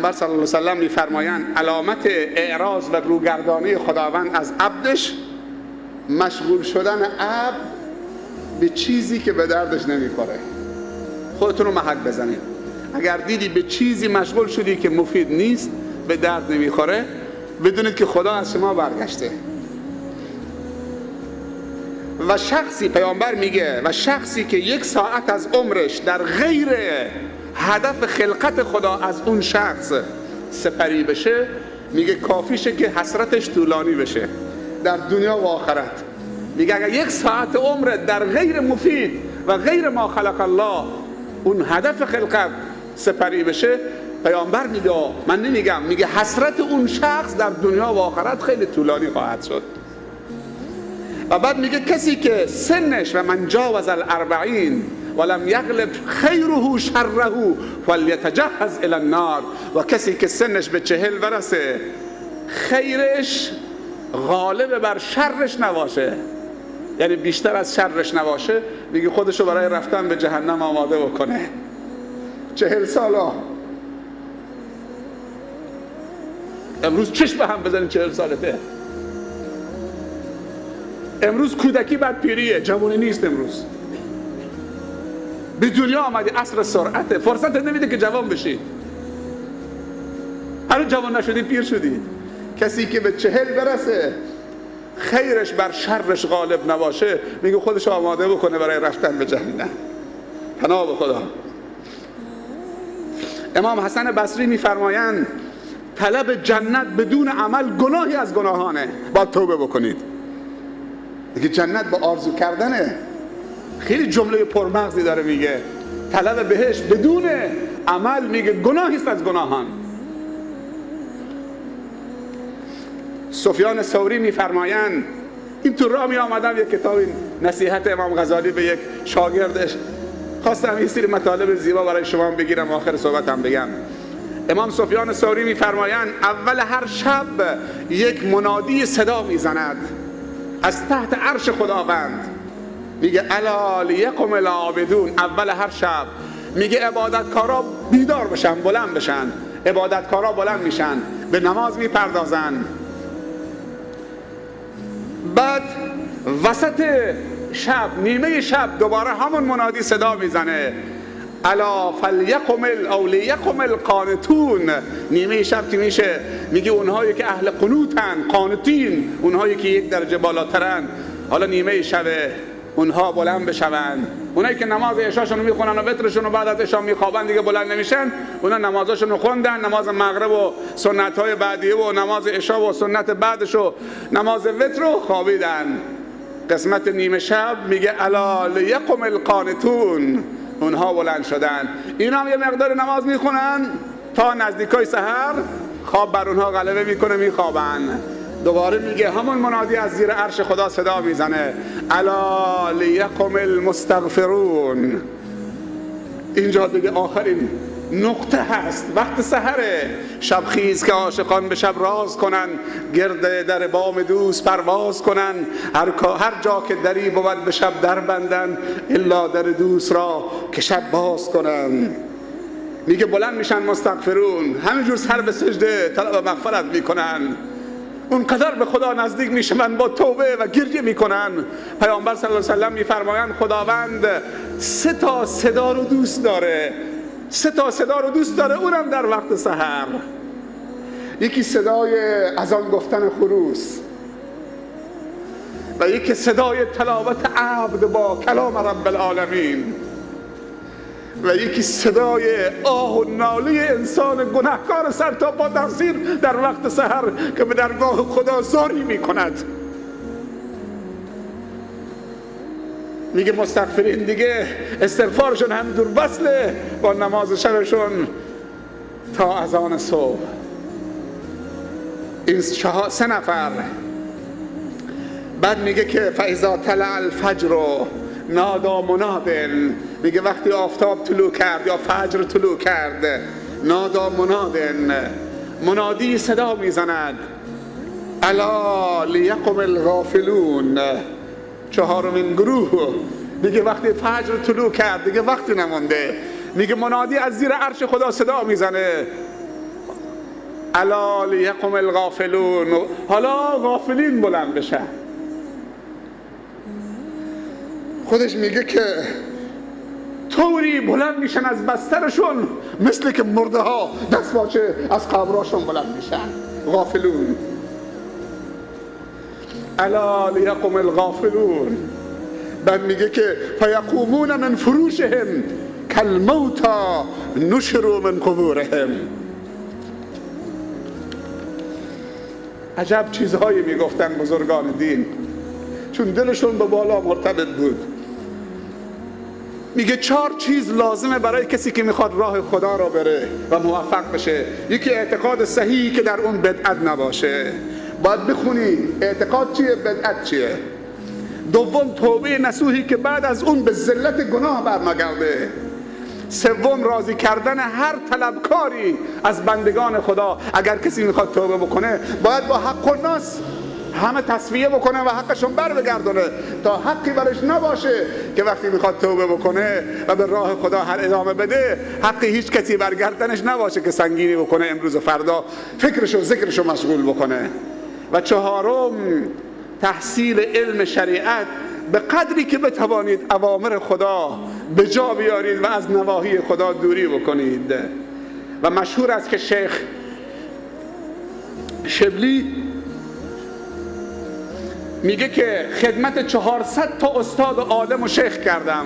پیامبر صلی الله علیه و سلم میفرمایند علامت اعراض و روگردانی خداوند از عبدش مشغول شدن عبد به چیزی که به دردش نمیخوره. خودتون رو محک بزنید. اگر دیدی به چیزی مشغول شدی که مفید نیست، به درد نمیخوره، بدونید که خدا از شما برگشته. و شخصی، پیامبر میگه، و شخصی که 1 ساعت از عمرش در غیر هدف خلقت خدا از اون شخص سپری بشه، میگه کافیشه که حسرتش طولانی بشه در دنیا و آخرت. میگه اگر 1 ساعت عمر در غیر مفید و غیر ما خلق الله اون هدف خلقت سپری بشه، پیامبر میگه، من نمیگم، میگه حسرت اون شخص در دنیا و آخرت خیلی طولانی خواهد شد. و بعد میگه کسی که سنش و من جاوز الاربعین ولم یغلب خیره شره فلیتجهز الی النار، و کسی که سنش به 40 برسه خیرش غالب بر شرش نباشه، یعنی بیشتر از شرش نباشه، میگه خودشو برای رفتن به جهنم آماده بکنه. 40 ساله امروز چشم به هم بزنید. 40 سالته امروز کودکی بعد پیریه، جوانی نیست. امروز به دنیا آمدی، عصر سرعته، فرصت نمیده که جوان بشید. هنوز جوان نشدید، پیر شدید. کسی که به 40 برسه خیرش بر شرش غالب نباشه، میگه خودش آماده بکنه برای رفتن به جهنم. پناه به خدا. امام حسن بصری میفرمایند طلب جنت بدون عمل گناهی از گناهانه، باید توبه بکنید. دیگه جنت با آرزو کردنه. خیلی جمله پرمغزی داره، میگه طلب بهش بدون عمل، میگه گناهی است از گناهان. سفیان ثوری میفرمایند، این تو راه می آمدم یک کتاب نصیحت امام غزالی به یک شاگردش، خواستم این سری مطالب زیبا برای شما بگیرم، آخر صحبتم بگم. امام سفیان ثوری میفرمایند اول هر شب یک منادی صدا میزند از تحت عرش خداوند، میگه الا لیقم العابدون. اول هر شب میگه عبادتکارا بیدار بشن، بلند بشن. عبادتکارا بلند میشن، به نماز میپردازن. بعد وسط شب، نیمه شب، دوباره همون منادی صدا میزنه الا فلیقم او لیقم القانتون. نیمه شب که میشه، میگه اونهایی که اهل قنوتن، قانتین، اونهایی که 1 درجه بالاترن، حالا نیمه شبه اونها بلند بشون. اونایی که نماز عشاشون میخونن و وترشون رو بعد از عشا میخوابن، دیگه بلند نمیشن. اونا نمازاشون رو خوندن، نماز مغرب و سنت‌های بعدیه و نماز عشا و سنت بعدش و نماز وتر رو خوابیدن. قسمت نیمه شب میگه الا لیقم القانتون، اونها بلند شدن. اینا هم یه مقدار نماز میخونن تا نزدیکای سحر خواب بر اونها غلبه میکنه، میخوابن. دوباره میگه همون منادی از زیر عرش خدا صدا میزنه الا لیقم المستغفرون. اینجا دیگه آخرین نقطه هست، وقت سحره. شب خیز که عاشقان به شب راز کنن، گرد در بام دوست پرواز کنن. هر جا که دری بود به شب در بندن، الا در دوست را که شب باز کنن. میگه بلند میشن مستغفرون، همینجور سر به سجده طلب مغفرت میکنن. اونقدر به خدا نزدیک میشن با توبه و گریه میکنن. پیامبر صلی الله علیه و سلم میفرمایند خداوند 3 تا صدا رو دوست داره، 3 تا صدا رو دوست داره، اونم در وقت سحر. یکی صدای اذان گفتن خروس، و یکی صدای تلاوت عبد با کلام رب العالمین، و یکی صدای آه و ناله انسان گناهکار سر تا پا تقصیر در وقت سحر که به درگاه خدا زاری میکند. میگه مستغفرین دیگه استغفارشون هم دور وصله با نماز شبشون تا اذان صبح. این 3 نفر. بعد میگه که فاذا طلع الفجر نادا منادن، میگه وقتی آفتاب طلوع کرد یا فجر طلوع کرد، نادا منادن، منادی صدا میزند الا لیقم الغافلون. 4مین گروه میگه وقتی فجر طلوع کرد دیگه وقتی نمونده، میگه منادی از زیر عرش خدا صدا میزنه الا لیقم الغافلون. حالا غافلین بلند بشن. خودش میگه که طوری بلند میشن از بسترشون مثل که مرده ها دست باچه از قبراشون بلند میشن. غافلون. الا لیقم الغافلون. بعد میگه که فیقومون من فروشهم کالموتی نشروا من قبورهم. عجب چیزهایی میگفتن بزرگان دین، چون دلشون به بالا مرتبط بود. میگه 4 چیز لازمه برای کسی که میخواد راه خدا را بره و موفق بشه. یکی اعتقاد صحیحی که در اون بدعت نباشه. باید بخونی اعتقاد چیه، بدعت چیه. دوم توبه نصوحی که بعد از اون به ذلت گناه برنگرده. سوم راضی کردن هر طلبکاری از بندگان خدا. اگر کسی میخواد توبه بکنه باید با حق الناس همه تصفیه بکنه و حقشون بر بگردونه، تا حقی برش نباشه که وقتی میخواد توبه بکنه و به راه خدا هر ادامه بده حقی هیچ کسی برگردنش نباشه که سنگینی بکنه امروز و فردا فکرشو ذکرشو مشغول بکنه. و 4م تحصیل علم شریعت به قدری که بتوانید اوامر خدا به جا بیارید و از نواهی خدا دوری بکنید. و مشهور است که شیخ شبلی میگه که خدمت 400 تا استاد و عالم و شیخ کردم،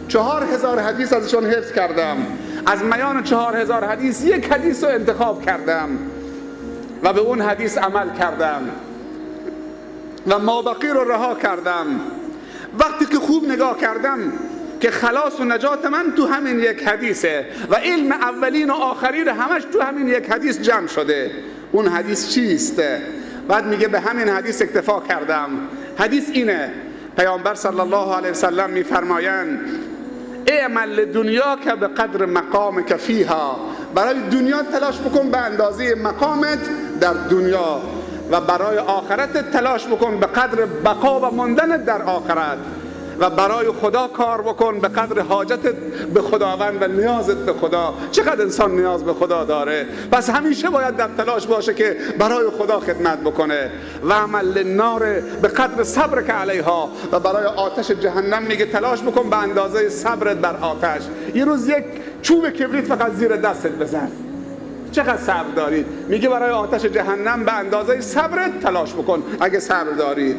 4000 حدیث ازشون حفظ کردم، از میان 4000 حدیث 1 حدیث رو انتخاب کردم و به اون حدیث عمل کردم و مابقی رو رها کردم. وقتی که خوب نگاه کردم که خلاص و نجات من تو همین 1 حدیثه و علم اولین و آخرین همش تو همین 1 حدیث جمع شده. اون حدیث چیست؟ بعد میگه به همین حدیث اکتفا کردم. حدیث اینه، پیامبر صلی الله علیه وسلم میفرمایند اعمل دنیا که به قدر مقامک فیها. برای دنیا تلاش بکن به اندازه مقامت در دنیا و برای آخرت تلاش بکن به قدر بقا و ماندنت در آخرت و برای خدا کار بکن به قدر حاجتت به خداوند و نیازت به خدا. چقدر انسان نیاز به خدا داره، پس همیشه باید در تلاش باشه که برای خدا خدمت بکنه. و عمل نار به قدر صبر که علیها. و برای آتش جهنم میگه تلاش بکن به اندازه صبرت بر آتش. یه روز 1 چوب کبریت فقط زیر دستت بزن، چقدر صبر دارید؟ میگه برای آتش جهنم به اندازه صبرت تلاش بکن اگه صبر دارید.